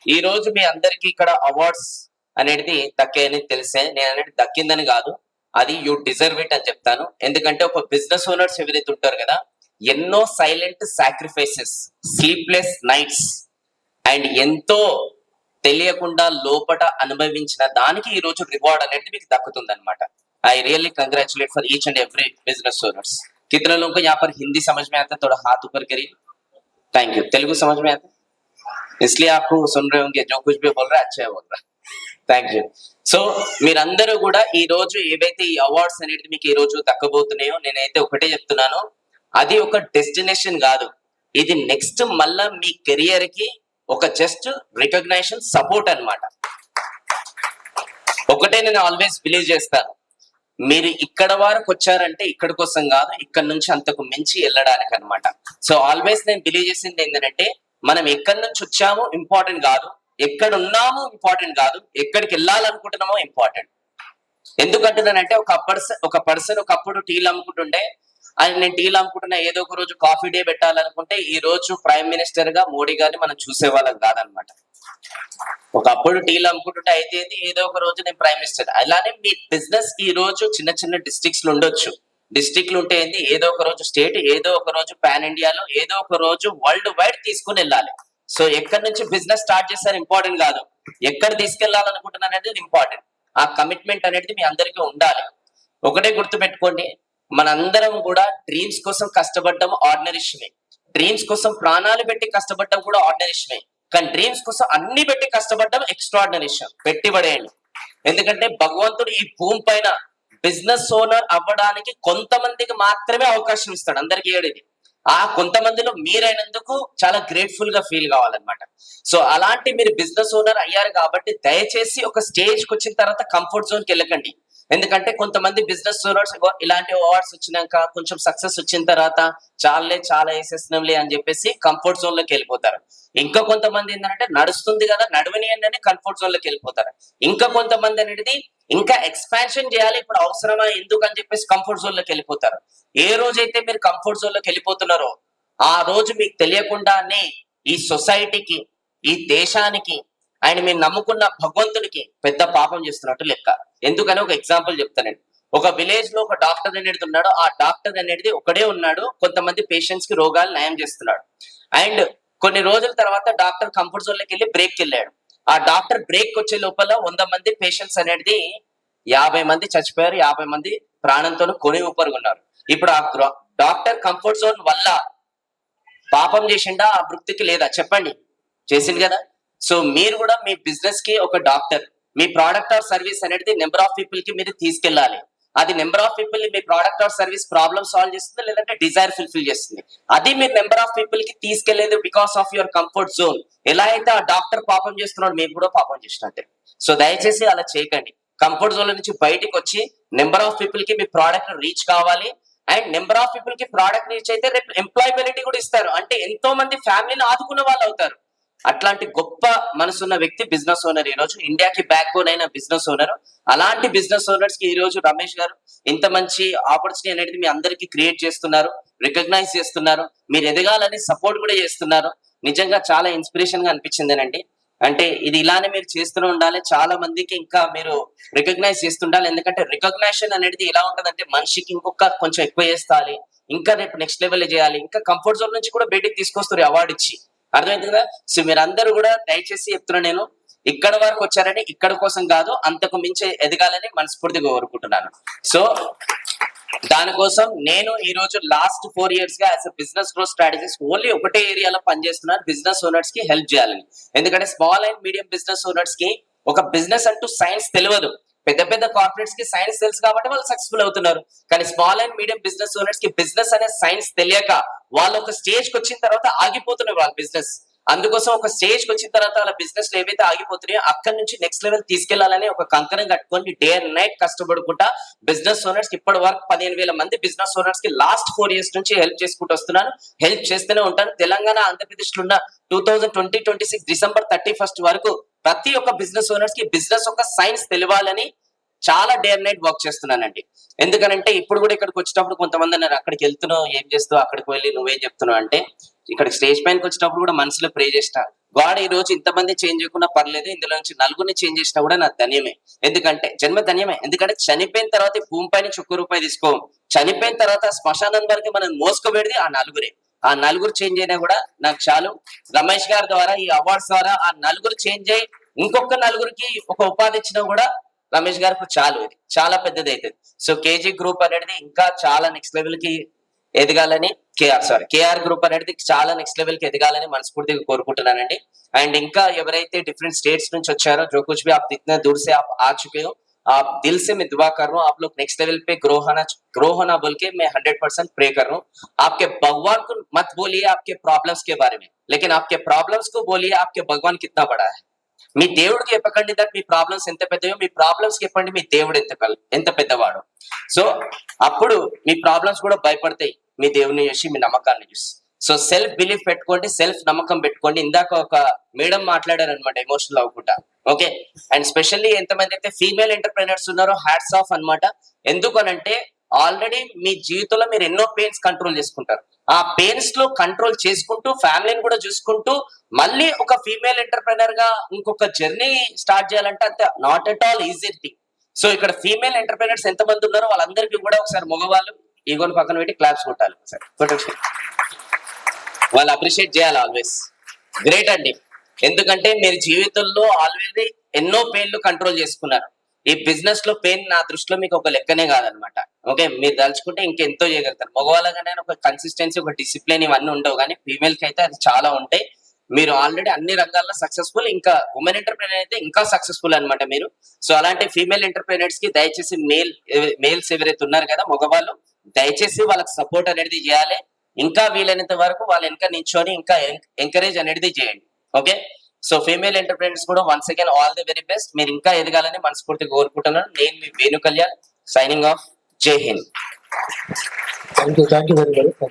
ఈ రోజు మీ అందరికి ఇక్కడ అవార్డ్స్ అనేది దక్కాయని తెలిసే. నేను అనేది దక్కిందని కాదు, అది యూ డిజర్వ్ ఇట్ అని చెప్తాను. ఎందుకంటే ఒక బిజినెస్ ఓనర్స్ ఎవరైతే ఉంటారు కదా, ఎన్నో silent sacrifices, sleepless nights and ఎంతో తెలియకుండా లోపట అనుభవించిన దానికి ఈ రోజు రివార్డ్ అనేది మీకు దక్కుతుంది అనమాట. I really congratulate for each and every business owners. कितने लोगों को यहाँ पर हिंदी समझ में आता है? थोड़ा हाथ ऊपर करिए. Thank you. तेलुगु समझ में आता है? इसलिए आपको सुन रहे होंगे, जो कुछ भी बोल रहा है अच्छा बोल रहा है. Thank you. సో మీరందరూ కూడా ఈ రోజు ఏవైతే ఈ అవార్డ్స్ అనేది మీకు ఈ రోజు దక్కబోతున్నాయో, నేనైతే ఒకటే చెప్తున్నాను, అది ఒక డెస్టినేషన్ కాదు, ఇది నెక్స్ట్ మళ్ళా మీ కెరియర్ కి ఒక జస్ట్ రికగ్నైజేషన్, సపోర్ట్ అన్నమాట. ఒకటే నేను ఆల్వేస్ బిలీవ్ చేస్తాను, మీరు ఇక్కడ వరకు వచ్చారంటే ఇక్కడ కోసం కాదు, ఇక్కడ నుంచి అంతకు మించి వెళ్ళడానికి అన్నమాట. సో ఆల్వేస్ నేను బిలీవ్ చేసింది ఏంటంటే, మనం ఎక్కడి నుంచి వచ్చామో ఇంపార్టెంట్ కాదు, ఎక్కడ ఉన్నామో ఇంపార్టెంట్ కాదు, ఎక్కడికి వెళ్ళాలనుకుంటున్నామో ఇంపార్టెంట్. ఎందుకంటున్నానంటే ఒక పర్సన్ ఒకప్పుడు టీలు అమ్ముకుంటుండే, ఆయన నేను టీలు అమ్ముకుంటున్నా, ఏదో ఒక రోజు కాఫీ డే పెట్టాలనుకుంటే ఈ రోజు ప్రైమ్ మినిస్టర్ గా మోడీ గారిని మనం చూసేవాళ్ళం కాదనమాట. ఒకప్పుడు టీలు అమ్ముకుంటుంటే అయితే ఏదో ఒక రోజు నేను ప్రైమ్ మినిస్టర్. అలానే మీ బిజినెస్ ఈ రోజు చిన్న చిన్న డిస్ట్రిక్ట్స్ లో ఉండొచ్చు. డిస్ట్రిక్ట్లు ఉంటే ఏంది, ఏదో ఒక రోజు స్టేట్, ఏదో ఒక రోజు పాన్ ఇండియాలో, ఏదో ఒక రోజు వరల్డ్ వైడ్ తీసుకుని వెళ్ళాలి. సో ఎక్కడి నుంచి బిజినెస్ స్టార్ట్ చేస్తారు ఇంపార్టెంట్ కాదు, ఎక్కడ తీసుకెళ్లాలనుకుంటున్నారు అనేది ఇంపార్టెంట్. ఆ కమిట్మెంట్ అనేది మీ అందరికీ ఉండాలి. ఒకటే గుర్తుపెట్టుకోండి, మనందరం కూడా డ్రీమ్స్ కోసం కష్టపడడం ఆర్డినరీ విషయమే, డ్రీమ్స్ కోసం ప్రాణాలు పెట్టి కష్టపడడం కూడా ఆర్డినరీ విషయమే. కానీ డ్రీమ్స్ కోసం అన్ని పెట్టి కష్టపడడం ఎక్స్ట్రాడినరీ విషయం. పెట్టిబడేయండి. ఎందుకంటే భగవంతుడు ఈ భూమి పైన బిజినెస్ ఓనర్ అవ్వడానికి కొంతమందికి మాత్రమే అవకాశం ఇస్తాడు, అందరికి ఏడిది. ఆ కొంతమందిలో మీరైనందుకు చాలా గ్రేట్ఫుల్ గా ఫీల్ కావాలన్నమాట. సో అలాంటి మీరు బిజినెస్ ఓనర్ అయ్యారు కాబట్టి దయచేసి ఒక స్టేజ్ కి వచ్చిన తర్వాత కంఫర్ట్ జోన్ కి వెళ్ళకండి. ఎందుకంటే కొంతమంది బిజినెస్ ఓనర్స్ ఇలాంటి అవార్డ్స్ వచ్చినాక కొంచెం సక్సెస్ వచ్చిన తర్వాత చాలా వేసేస్తున్నాంలే అని చెప్పేసి కంఫర్ట్ జోన్ లోకి వెళ్ళిపోతారు. ఇంకా కొంతమంది ఏంటంటే నడుస్తుంది కదా నడవని అని కంఫర్ట్ జోన్ లోకి వెళ్ళిపోతారు. ఇంకా కొంతమంది అనేది ఇంకా ఎక్స్పాన్షన్ చేయాలి, ఇప్పుడు అవసరమా ఎందుకు అని చెప్పేసి కంఫర్ట్ జోన్ లోకి వెళ్ళిపోతారు. ఏ రోజైతే మీరు కంఫర్ట్ జోన్ లోకి వెళ్ళిపోతున్నారో ఆ రోజు మీకు తెలియకుండానే ఈ సొసైటీకి, ఈ దేశానికి, ఆయన మీరు నమ్ముకున్న భగవంతుడికి పెద్ద పాపం చేస్తున్నట్టు లెక్క. ఎందుకని ఒక ఎగ్జాంపుల్ చెప్తానండి. ఒక విలేజ్ లో ఒక డాక్టర్ అనేది ఉన్నాడు. ఆ డాక్టర్ అనేది ఒకడే ఉన్నాడు, కొంతమంది పేషెంట్స్ కి రోగాలు నయం చేస్తున్నాడు. అండ్ కొన్ని రోజుల తర్వాత డాక్టర్ కంఫర్ట్ జోన్ లోకి వెళ్ళి బ్రేక్ వెళ్ళాడు. ఆ డాక్టర్ బ్రేక్ వచ్చే లోపల 100 మంది పేషెంట్స్ అనేది 50 మంది చచ్చిపోయారు, 50 మంది ప్రాణంతో కొని ఊపరుగున్నారు. ఇప్పుడు ఆ డాక్టర్ కంఫర్ట్ జోన్ వల్ల పాపం చేసిండా ఆ వృత్తికి లేదా? చెప్పండి, చేసింది కదా. సో మీరు కూడా మీ బిజినెస్ కి ఒక డాక్టర్, మీ ప్రోడక్ట్ ఆర్ సర్వీస్ అనేది నెంబర్ ఆఫ్ పీపుల్ కి మీరు తీసుకెళ్ళాలి. అది నెంబర్ ఆఫ్ పీపుల్ ని మీ product or service problem solve చేస్తుంది, లేదంటే డిజైర్ ఫుల్ఫిల్ చేస్తుంది. అది మీరు నెంబర్ ఆఫ్ పీపుల్ కి తీసుకెళ్లేదు because of your comfort zone. ఎలా అయితే ఆ డాక్టర్ పాపం చేస్తున్నాడు, మీరు కూడా పాపం చేసినట్టే. సో దయచేసి అలా చేయకండి. కంఫర్ట్ జోన్ నుంచి బయటికి వచ్చి నెంబర్ ఆఫ్ పీపుల్ కి మీ ప్రోడక్ట్ రీచ్ కావాలి. అండ్ నెంబర్ ఆఫ్ పీపుల్ కి ప్రోడక్ట్ రీచ్ అయితే రేపు ఎంప్లాయబిలిటీ కూడా ఇస్తారు, అంటే ఎంతో మంది ఫ్యామిలీని ఆదుకున్న వాళ్ళు అవుతారు. అట్లాంటి గొప్ప మనసున్న వ్యక్తి బిజినెస్ ఓనర్. ఈ రోజు ఇండియాకి బ్యాక్ బోన్ అయిన బిజినెస్ ఓనర్. అలాంటి బిజినెస్ ఓనర్స్ కి ఈ రోజు రమేష్ గారు ఇంత మంచి ఆపర్చునిటీ అనేది మీ అందరికి క్రియేట్ చేస్తున్నారు, రికగ్నైజ్ చేస్తున్నారు, మీరు ఎదగాలని సపోర్ట్ కూడా చేస్తున్నారు. నిజంగా చాలా ఇన్స్పిరేషన్ గా అనిపించిందేనండి. అంటే ఇది ఇలానే మీరు చేస్తూనే ఉండాలి, చాలా మందికి ఇంకా మీరు రికగ్నైజ్ చేస్తుండాలి. ఎందుకంటే రికగ్నైజేషన్ అనేది ఎలా ఉంటదంటే, మనిషికి ఇంకొక కొంచెం ఎక్కువ చేస్తాలి, ఇంకా రేపు నెక్స్ట్ లెవెల్ చేయాలి, ఇంకా కంఫర్ట్ జోన్ నుంచి కూడా బయటికి తీసుకొస్తారు అవార్డు ఇచ్చి. అర్థమైంది కదా. సో మీరందరూ కూడా దయచేసి చెప్తున్నా, నేను ఇక్కడ వరకు వచ్చారని ఇక్కడ కోసం కాదు, అంతకు మించి ఎదగాలని మనస్ఫూర్తిగా కోరుకుంటున్నాను. సో దానికోసం నేను ఈ రోజు లాస్ట్ 4 years గా as a business growth strategist only ఒకటే ఏరియాలో పనిచేస్తున్నాను, బిజినెస్ ఓనర్స్ కి హెల్ప్ చేయాలని. ఎందుకంటే small and medium business owners కి ఒక బిజినెస్ అంటూ సైన్స్ తెలియదు. పెద్ద పెద్ద కార్పొరేట్స్ కి సైన్స్ తెలుసు కాబట్టి వాళ్ళు సక్సెస్ఫుల్ అవుతున్నారు. కానీ small and medium business owners కి బిజినెస్ అనే సైన్స్ తెలియక వాళ్ళు ఒక స్టేజ్ కి వచ్చిన తర్వాత ఆగిపోతున్నారు వాళ్ళ బిజినెస్. అందుకోసం ఒక స్టేజ్ కి వచ్చిన తర్వాత వాళ్ళ బిజినెస్ లో ఏవైతే ఆగిపోతున్నాయో అక్కడి నుంచి నెక్స్ట్ లెవెల్ తీసుకెళ్లాలని ఒక కంకణం కట్టుకొని డే అండ్ నైట్ కష్టపడుకుంటా బిజినెస్ ఓనర్స్ కి ఇప్పటి వరకు 15,000 మంది బిజినెస్ ఓనర్స్ కి లాస్ట్ 4 years నుంచి హెల్ప్ చేసుకుంటూ వస్తున్నాను, హెల్ప్ చేస్తూనే ఉంటాను. తెలంగాణ, ఆంధ్రప్రదేశ్ లో ఉన్న 2026 December 31st వరకు ప్రతి ఒక్క బిజినెస్ ఓనర్స్ కి బిజినెస్ ఒక సైన్స్ తెలియాలని చాలా డే అండ్ నైట్ వర్క్ చేస్తున్నానండి. ఎందుకనంటే ఇప్పుడు కూడా ఇక్కడికి వచ్చేటప్పుడు కొంతమంది అన్నారు, అక్కడికి వెళ్తున్నావు ఏం చేస్తావు, అక్కడికి వెళ్ళి నువ్వేం చెప్తున్నావు అంటే, ఇక్కడ స్టేజ్ పైనకి వచ్చినప్పుడు కూడా మనసులో ప్రే చేస్తా, గాడ్ ఈ రోజు ఇంతమంది చేంజ్ చేయకుండా పర్లేదు, ఇందులో నుంచి నలుగురిని చేంజ్ చేసినా కూడా నాకు ధన్యమే. ఎందుకంటే జన్మ ధన్యమే. ఎందుకంటే చనిపోయిన తర్వాత ఈ భూమి పైన ఒక్క రూపాయి తీసుకో, చనిపోయిన తర్వాత శ్మశానం వరకు మనం మోసుకోబెడిది ఆ నలుగురే. ఆ నలుగురు చేంజ్ అయినా కూడా నాకు చాలు. రమేష్ గారి ద్వారా ఈ అవార్డ్స్ ద్వారా ఆ నలుగురు చేంజ్ అయ్యి ఇంకొక నలుగురికి ఒక ఉపాధి ఇచ్చినా కూడా రమేష్ గారికి చాలు. ఇది చాలా పెద్దది అవుతుంది. సో కేజీ గ్రూప్ అనేది ఇంకా చాలా నెక్స్ట్ లెవెల్ కి ఎదగాలని, కేఆర్ గ్రూప్ అనేది చాలా నెక్స్ట్ లెవెల్ కి ఎదగాలని మనస్ఫూర్తిగా కోరుకుంటున్నానండి. అండ్ ఇంకా ఎవరైతే డిఫరెంట్ స్టేట్స్ నుంచి వచ్చారో, जो कुछ भी आप इतने दूर से आप आ चुके हो, आप दिल से मैं दुआ कर रहा हूँ आप लोग नेक्स्ट लेवल पे ग्रो होना बोल के मैं 100% प्रे कर रहा हूँ. आपके भगवान को मत बोलिए आपके प्रॉब्लम्स के बारे में, लेकिन आपके प्रॉब्लम्स को बोलिए आपके भगवान कितना बड़ा है. మీ దేవుడికి చెప్పకండి దట్ మీ ప్రాబ్లమ్స్ ఎంత పెద్దయో, మీ ప్రాబ్లమ్స్ చెప్పండి మీ దేవుడు ఎంత పెద్దవాడు. సో అప్పుడు మీ ప్రాబ్లమ్స్ కూడా భయపడతాయి మీ దేవుని చూసి, మీ నమ్మకాన్ని చూసి. సో సెల్ఫ్ బిలీఫ్ పెట్టుకోండి, సెల్ఫ్ నమ్మకం పెట్టుకోండి. ఇందాక ఒక మేడం మాట్లాడారు అనమాట ఎమోషనల్ అవ్వకుండా. ఓకే, అండ్ స్పెషల్లీ ఎంతమంది అయితే ఫీమేల్ ఎంటర్ప్రెనర్స్ ఉన్నారో హ్యాట్స్ ఆఫ్ అనమాట. ఎందుకనంటే ఆల్రెడీ మీ జీవితంలో మీరు ఎన్నో పెయిన్స్ కంట్రోల్ చేసుకుంటారు. ఆ పెయిన్స్ లో కంట్రోల్ చేసుకుంటూ ఫ్యామిలీని కూడా చూసుకుంటూ మళ్ళీ ఒక ఫీమేల్ ఎంటర్ప్రెనర్ గా ఇంకొక జర్నీ స్టార్ట్ చేయాలంటే అంతే not at all easy thing. So ఇక్కడ ఫీమేల్ ఎంటర్ప్రెనర్స్ ఎంతమంది ఉన్నారో వాళ్ళందరికీ కూడా ఒకసారి మగవాళ్ళు ఈగోని పక్కన పెట్టి క్లాప్స్ కొట్టాలి. ఒకసారి వాళ్ళు అప్రిషియేట్ చేయాలి ఆల్వేస్. గ్రేట్ అండి. ఎందుకంటే మీరు జీవితంలో ఆల్రెడీ ఎన్నో పెయిన్లు కంట్రోల్ చేసుకున్నారు. ఈ బిజినెస్ లో పెయిన్ నా దృష్టిలో మీకు ఒక లెక్కనే కాదనమాట. ఓకే, మీరు తలుచుకుంటే ఇంకెంతో చేయగలుగుతారు. మగవాళ్ళగానే ఒక కన్సిస్టెన్సీ, ఒక డిసిప్లిన్ ఇవన్నీ ఉండవు, కానీ ఫీమేల్ కి అయితే అది చాలా ఉంటాయి. మీరు ఆల్రెడీ అన్ని రంగాల్లో సక్సెస్ఫుల్, ఇంకా ఉమెన్ ఎంటర్ప్రెనర్ అయితే ఇంకా సక్సెస్ఫుల్ అనమాట మీరు. సో అలాంటి ఫీమేల్ ఎంటర్ప్రెనర్స్ కి దయచేసి మేల్స్ ఎవరైతే ఉన్నారు కదా మగవాళ్ళు, దయచేసి వాళ్ళకి సపోర్ట్ అనేది చేయాలి. ఇంకా వీలైనంత వరకు వాళ్ళ వెనక నించొని ఇంకా ఎంకరేజ్ అనేది చేయండి. ఓకే, సో ఫీమేల్ ఎంటర్ప్రెనర్స్ కూడా once again all the very best. మీరు ఇంకా ఎదగాలని మనస్ఫూర్తిగా కోరుకుంటున్నాను. నేను మీ వేణు కళ్యాణ్, సైనింగ్ ఆఫ్. జై Hind. Thank you very much for